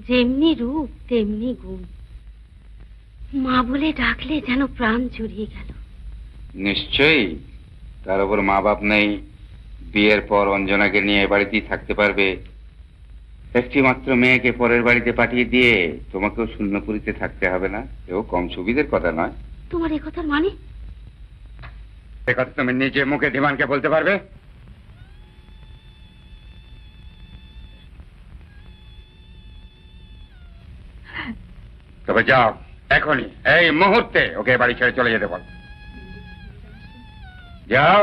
যেমনি রূপ তেমনি গুণ, মা বলে ডাকলে যেন প্রাণ জুড়িয়ে গেল। নিশ্চয়ই, তার উপর মা বাপ নেই, বিয়ের পর অঞ্জনাকে নিয়ে এ বাড়িতেই থাকতে পারবে। একটি মাত্র মেয়েকে পরের বাড়িতে পাঠিয়ে দিয়ে তোমাকেও শূন্যপুরীতে থাকতে হবে না, এও কম সুবিধের কথা নয়। তোমার এ কথার মানে? এ কথা তুমি নিজে মুখে ধীমানকে বলতে পারবে? তবে যাও, এখনই এই মুহূর্তে ওকে বাড়ি ছেড়ে চলে যেতে বল। যাও।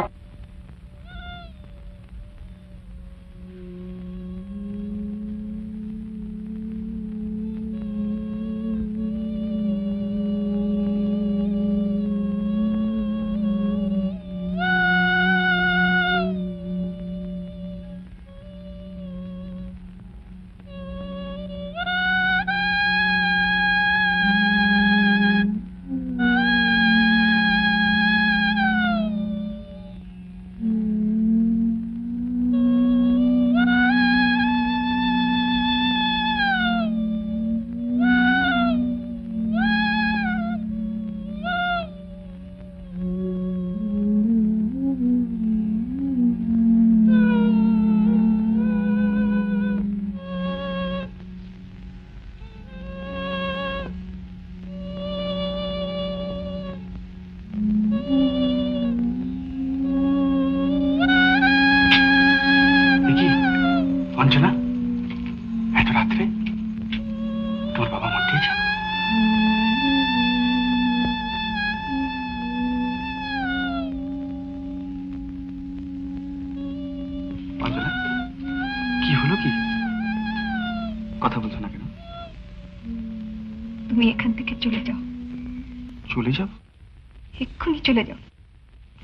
চলে যাও।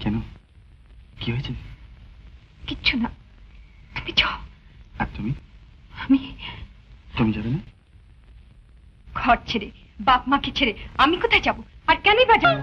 কেন, কি হয়েছে? কিচ্ছু না, তুমি যাও। আর তুমি? তুমি যাবে না? ঘর ছেড়ে, বাপ মাকে ছেড়ে আমি কোথায় যাব? আর কেনই বা যাব?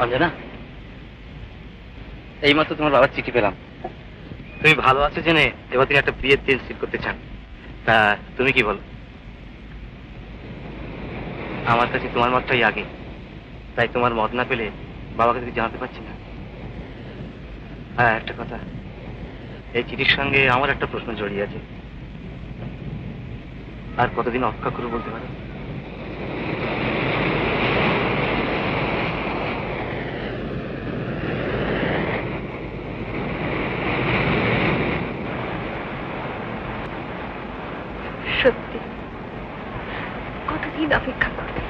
অঞ্জনা, এইমাত্র তোমার বাবার চিঠি পেলাম। তুমি ভালো আছো জেনে এবার থেকে একটা বিয়ের দিন স্থির করতে চান। তা তুমি কি বলো? আমার কাছে তোমার মতটাই আগে, তাই তোমার মত না পেলে বাবাকে তুমি জানাতে পারছি না। হ্যাঁ, একটা কথা, এই চিঠির সঙ্গে আমার একটা প্রশ্ন জড়িয়ে আছে। আর কতদিন অপেক্ষা করবো বলতে পারো? সত্যি কতদিন অপেক্ষা করবে?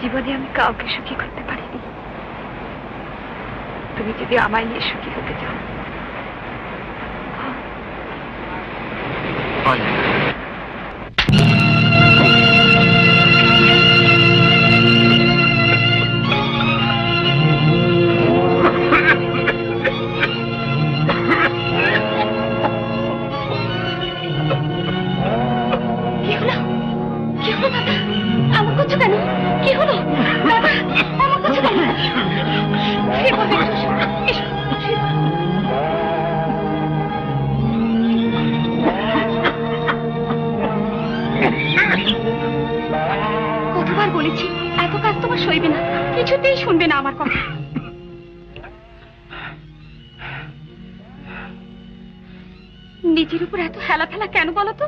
জীবনে আমি কাউকে সুখী করতে পারিনি। তুমি যদি আমায় নিয়ে সুখী হতে চাও, কতবার বলেছি এত কাজ তোমার সইবে না, কিছুতেই শুনবে না আমার কথা। নিজের উপর এত হেলা ফেলা কেন বলো তো?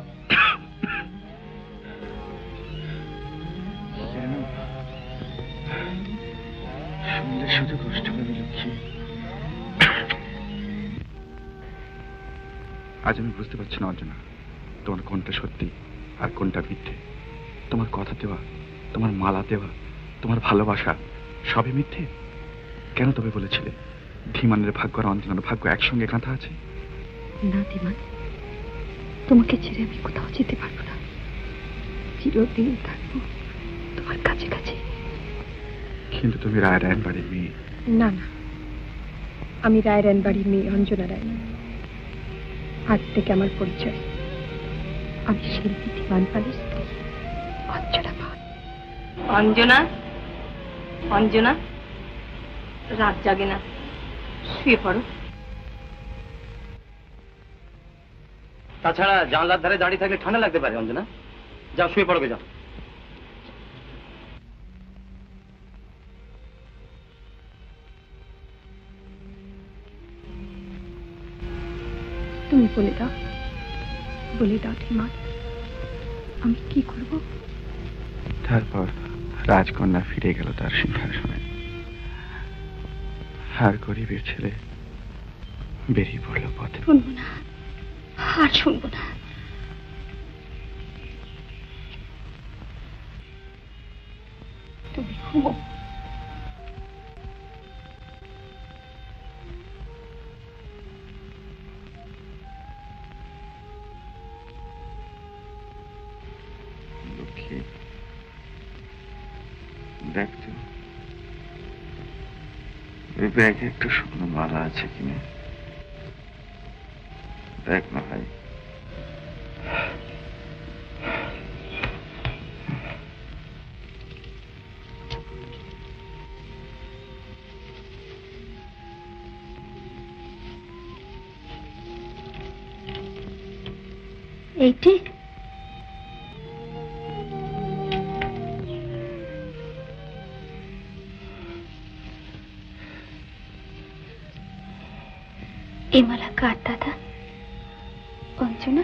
শুধু কষ্ট পাবি লক্ষ্মী। আজ আমি বুঝতে পারছি না অঞ্জনা, তোমার কোনটা সত্যি আর কোনটা মিথ্যে। তোমার কথা দেওয়া, তোমার মালা দেওয়া, তোমার ভালোবাসা সবই মিথ্যে। কেন তবে বলেছিলে ধীমানের ভাগ্য আর অঞ্জনার ভাগ্য একসঙ্গে গাঁথা আছে? না ধীমান, তোমাকে ছেড়ে আমি কোথাও যেতে পারবো না। চিরদিন থাকবো তোমার কাছে কাছে। কিন্তু তুমি রায়রায়ণ বাড়ির মেয়ে। না না, আমি রায়রায়ণ বাড়ির মেয়ে অঞ্জনা রায়। আজ থেকে আমার পরিচয়, আমি শিল্পী ধীমান পালের স্ত্রী অঞ্জনা পাল। অঞ্জনা, অঞ্জনা, রাত জাগে না, শুয়ে পড়ো। তাছাড়া জানলার ধারে দাঁড়িয়ে থাকলে ঠান্ডা লাগতে পারে অঞ্জনা। যাও শুয়ে পড়বে, যাও। তুমি বলে দাও, বলে দাও ধীমান, আমি কি করব? তারপর রাজকন্যা ফিরে গেল তার সিংহাসনে, আর গরিবের ছেলে বেরিয়ে পড়ল পথে। শুনবো না, আর শুনবো না। তুমি ঘুমো। লক্ষ্মী, দেখ তো ওই ব্যাগে একটু শুকনো মালা আছে কিনা, দেখ না ভাই। এইটি এই মালা কার দাদা? অঞ্জনা?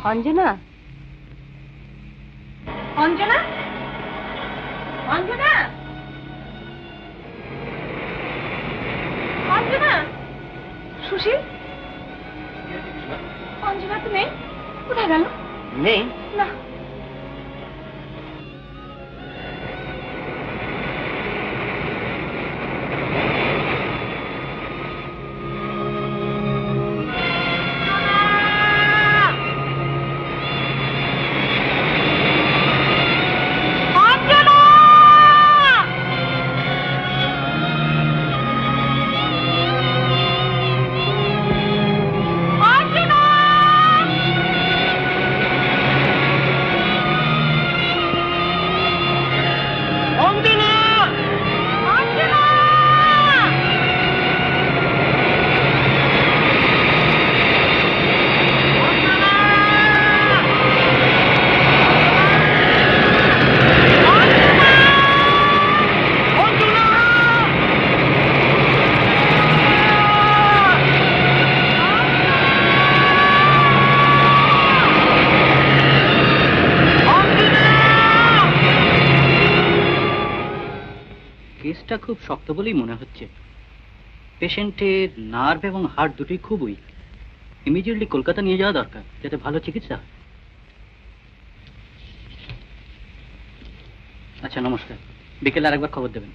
অঞ্জনা, অঞ্জনা, অঞ্জনা, অঞ্জনা, সুশীল, অঞ্জনা তো নেই, কোথায় গেল? নেই? না। কেসটা খুব শক্ত বলেই মনে হচ্ছে। পেশেন্টের নার্ভ এবং হার্ট দুটোই খুব উইক। ইমিডিয়েটলি কলকাতা নিয়ে যাওয়া দরকার, যাতে ভালো চিকিৎসা হয়। আচ্ছা, নমস্কার। বিকেলে আরেকবার খবর দেবেন।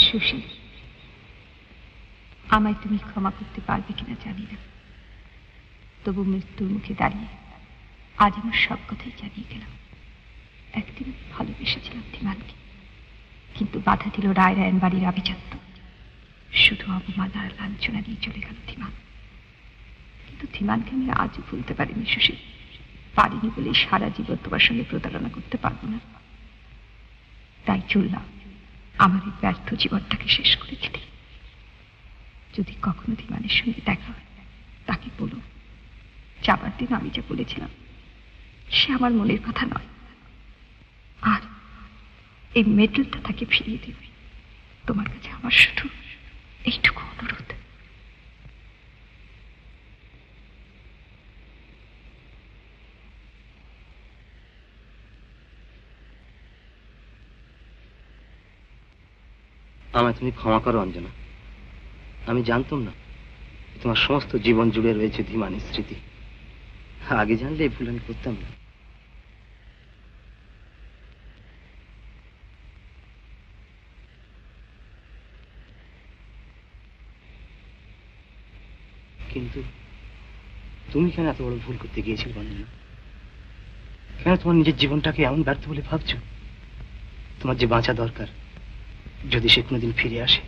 সুশীল, আমায় তুমি ক্ষমা করতে পারবে কিনা জানি না, তবু মৃত্যুর মুখে দাঁড়িয়ে আজ আমার সব কথাই জানিয়ে গেলাম। একদিন ভালোবেসেছিলাম ধীমানকে, কিন্তু বাধা দিল রায়রায়ণ বাড়ির আভিজাত্য। শুধু অপমান আর লাঞ্ছনা দিয়ে চলে গেল ধীমান। কিন্তু ধীমানকে আমি আজও ভুলতে পারিনি সুশীল। পারিনি বলেই সারা জীবন তোমার সঙ্গে প্রতারণা করতে পারবো না। তাই চললাম আমার এই ব্যর্থ জীবনটাকে শেষ করে দিতে। যদি কখনো ধীমানের সঙ্গে দেখা হয়, তাকে বলো যাবার দিন আমি যা বলেছিলাম সে আমার মনের কথা নয়, আর এই মেডেলটা তাকে ফিরিয়ে দেবে। তোমার কাছে আমার শুধু এইটুকু অনুরোধ। আমায় তুমি ক্ষমা করো অঞ্জনা। আমি জানতাম না তোমার সমস্ত জীবন জুড়ে রয়েছে ধীমানের স্মৃতি। আগে জানলে এই ভুল আমি করতাম না। কিন্তু তুমি কেন এত বড় ভুল করতে গিয়েছিলে অঞ্জনা? কেন তোমার নিজের জীবনটাকে এমন ব্যর্থ বলে ভাবছো? তোমার যে বাঁচা দরকার, যদি সে কোনোদিন ফিরে আসে।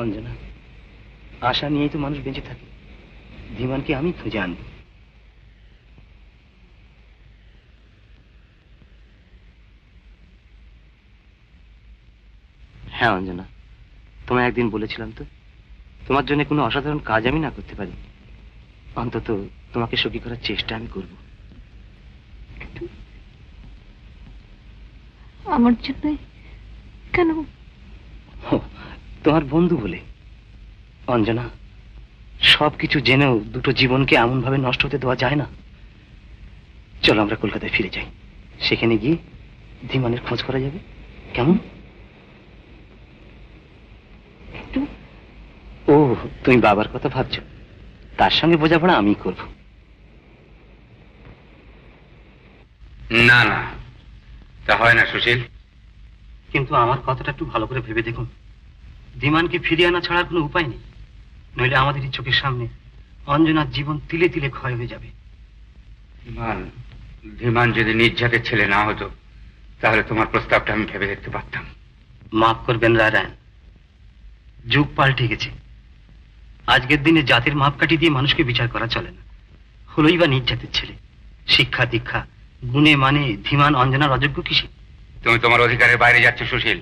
অঞ্জনা, আশা নিয়েই তো মানুষ বেঁচে থাকে। ধীমানকে আমি খুঁজে আনবো। হ্যাঁ অঞ্জনা, তোমায় একদিন বলেছিলাম তো, তোমার জন্য কোনো অসাধারণ কাজ আমি না করতে পারি, অন্তত তোমাকে সুখী করার চেষ্টা আমি করব। আমার জন্য কেন? তোমার বন্ধু বলে। অঞ্জনা, সবকিছু জেনেও দুটো জীবনকে এমন ভাবে নষ্ট হতে দেওয়া যায় না। চলো আমরা কলকাতায় ফিরে যাই, সেখানে গিয়ে ধীমানের খোঁজ করা যাবে। কেমন? ও, তুমি বাবার কথা ভাবছো? তার সঙ্গে বোঝাপড়া আমি করব। না না, তা হয় না সুশীল। কিন্তু আমার কথাটা একটু ভালো করে ভেবে দেখুন। ধীমানকে ফিরিয়ে আনা ছাড়া কোনো উপায় নেই, নইলে আমাদের এই চোখের সামনে অঞ্জনার জীবন তিলে তিলে ক্ষয় হয়ে যাবে। ধীমান যদি নির্যাতের ছেলে না হতো, তাহলে তোমার প্রস্তাবটা আমি ভেবে দেখতে পারতাম। মাফ করবেন রায়রায়ণ, যুগ পাল্টে গেছে। আজকের দিনে জাতির মাপকাঠি দিয়ে মানুষকে বিচার করা চলে না। হলোই বা নির্যাতের ছেলে, শিক্ষা দীক্ষা গুণে মানে ধীমান অঞ্জনার অযোগ্য কিসে? তুমি তোমার অধিকারের বাইরে যাচ্ছ সুশীল।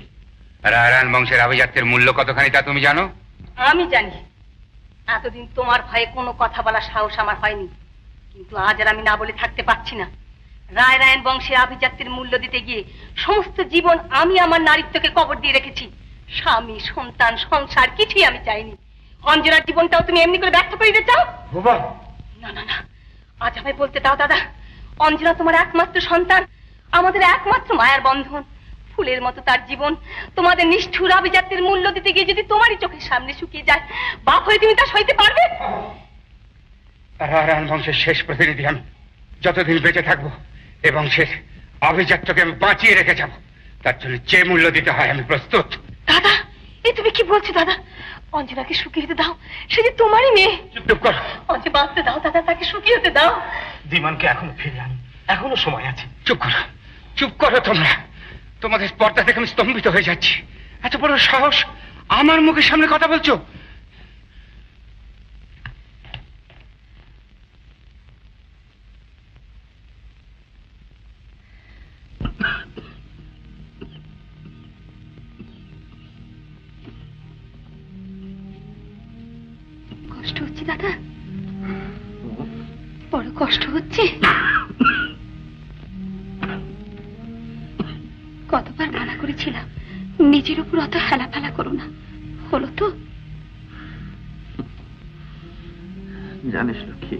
রায়রায়ণ বংশের আভিজাত্যের মূল্য কতখানি তা তুমি জানো? আমি জানি এতদিন তোমার ভয়ে কোনো কথা বলার সাহস আমার হয়নি, কিন্তু আজ আর আমি না বলে থাকতে পারছি না। রায় রায়ন বংশের আভিজাত্যের মূল্য দিতে গিয়ে সমস্ত জীবন আমি আমার নারীত্বকে কবর দিয়ে রেখেছি। স্বামী, সন্তান, সংসার কিছুই আমি চাইনি। অঞ্জনার জীবনটাও তুমি এমনি করে ব্যর্থ করে দিতে চাও? না না না, আজ আমায় বলতে দাও দাদা। অঞ্জনা তোমার একমাত্র সন্তান, আমাদের একমাত্র মায়ার বন্ধন। ফুলের মতো তার জীবন তোমাদের নিষ্ঠুর আভিজাত্যের মূল্য দিতে গিয়ে যদি তোমারই চোখের সামনে শুকিয়ে যায়, বাপ হয়ে তুমি তা সইতে পারবে? রায়ন বংশের শেষ প্রতিনিধি আমি। যতদিন বেঁচে থাকবো এ বংশের আভিজাত্যকে আমি বাঁচিয়ে রেখে যাব। তার জন্য যে মূল্য দিতে হয় আমি প্রস্তুত। দাদা, এ তুমি কি বলছো দাদা? অঞ্জনাকে শুকিয়ে হতে দাও, সে যে তোমারই মেয়ে। চুপ করো। অঞ্জনা বাঁচতে দাও দাদা, তাকে শুকিয়ে হতে দাও। দিমানকে এখনো ফিরে আনি, এখনো সময় আছে। চুপ করো, চুপ করো তোমরা। তোমাদের পর্দা দেখে আমি স্তম্ভিত হয়ে যাচ্ছি। এত বড় সাহস, আমার মুখের সামনে কথা বলছো? কষ্ট হচ্ছে দাদা? বড় কষ্ট হচ্ছে? কতবার মানা করেছিলাম নিজের উপর অত হেলাফেলা করো না, হলো তো? জানিস লক্ষ্মী,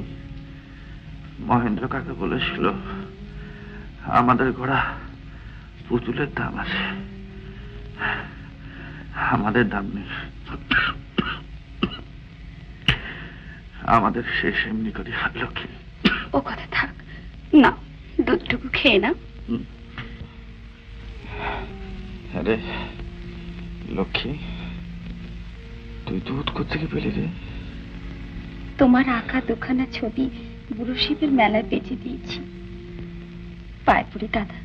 মহেন্দ্র কাকা বলেছিল আমাদের ঘোড়া পুতুলের দাম আছে, আমাদের দাম নেই। আমাদের শেষ এমনি করে লক্ষ্মী। ও কথা থাক না, দুধটুকু খেয়ে না। আরে লক্ষ্মী, তুই দুধ কোথেকে পেলি রে? তোমার আঁকা দুখানা ছবি বুড়ো শিবের মেলায় বেঁচে দিয়েছি। পায়ে পড়ি দাদা,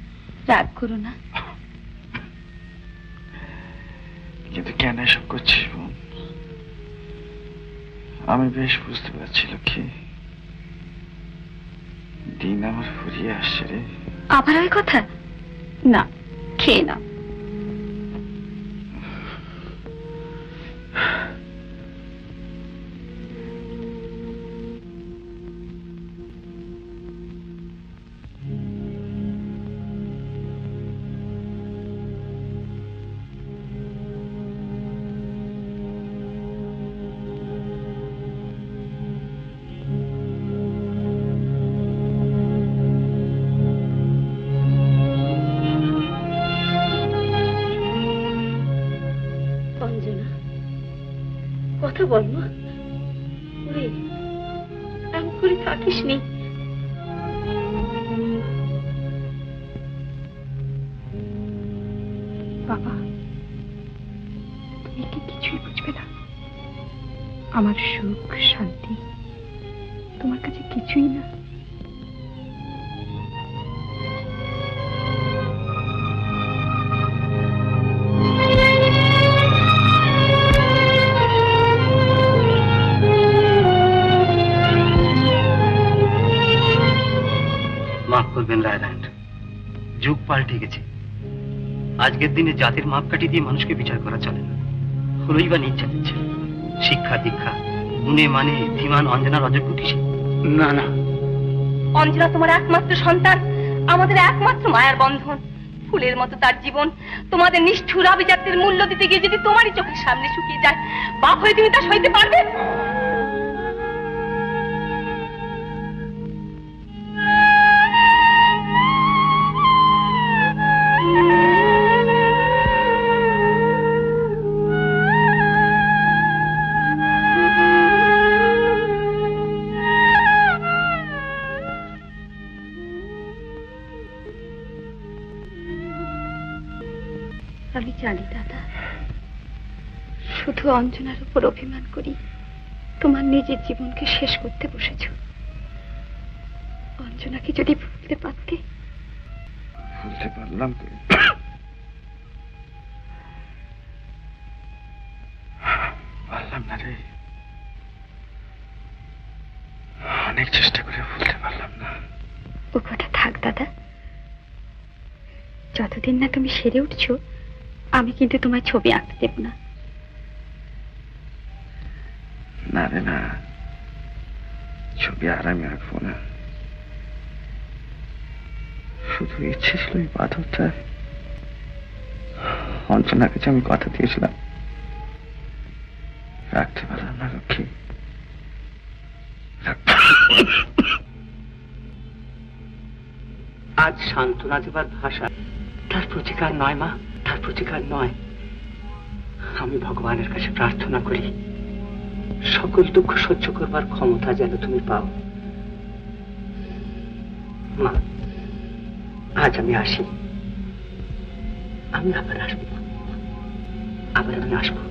রাগ করো না। কিন্তু কেন এসব করছিস বোন? আমি বেশ বুঝতে পারছি লক্ষ্মী, দিন আমার ফুরিয়ে আসছে রে। আবার ওই কথা? না, খেয়ে না। কথা বলবো? এমন করে থাকিস নি। বাবা, তুমি কি কিছুই বুঝবে না? আমার সুখ শান্তি তোমার কাছে কিছুই না। মাফ করবেন রায়রায়ণ, যুগ পাল্টে গেছে। আজকের দিনে জাতির মাপকাঠি দিয়ে মানুষকে বিচার করা চলে না। হলোই বা নির্যাতিত ছেলে। শিক্ষা দীক্ষা গুণে মানে ধীমান অঞ্জনার অযোগ্য কিসে? না না, অঞ্জনা তোমার একমাত্র সন্তান, আমাদের একমাত্র মায়ার বন্ধন। ফুলের মতো তার জীবন তোমাদের নিষ্ঠুর আভিজাত্যের মূল্য দিতে গিয়ে যদি তোমারই চোখের সামনে শুকিয়ে যায়, বাপ হয়ে তুমি তা সইতে পারবে? আমি জানি দাদা, শুধু অঞ্জনার উপর অভিমান করি তোমার নিজের জীবনকে শেষ করতে বসেছ। অঞ্জনাকে যদি ভুলতে পারতে। ভুলতে পারলাম তো, পারলাম না রে। অনেক চেষ্টা করে ভুলতে পারলাম না। ও কথা থাক দাদা, যতদিন না তুমি সেরে উঠছো আমি কিন্তু তোমার ছবি আঁকতে দেব না। না রে না, ছবি আর আমি আঁকবো না। শুধু ইচ্ছে ছিল এই পাথরটা অঞ্জনার কাছে আমি কথা দিয়েছিলাম, রাখতে পারলাম না লক্ষ্মী। আজ সান্ত্বনা দেবার ভাষা তার প্রতিকার নয় মা, তার প্রতিকার নয়। আমি ভগবানের কাছে প্রার্থনা করি সকল দুঃখ সহ্য করবার ক্ষমতা যেন তুমি পাও। মা, আজ আমি আসি, আমি আবার আসবো, আবার আমি আসবো।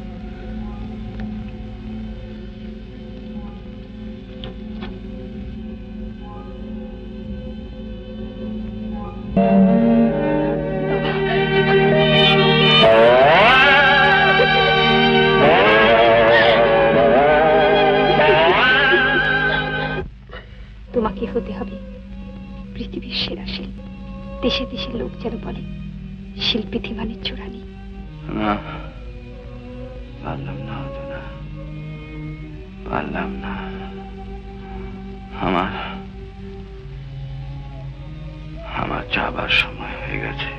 তোমাকে হতে হবে পৃথিবীর সেরা শিল্পী। দেশে দেশে লোক যেন বলে শিল্পী ধীমানের চূড়ানি। না, পারলাম না অঞ্জনা, পারলাম না। আমার যাবার সময় হয়ে গেছে।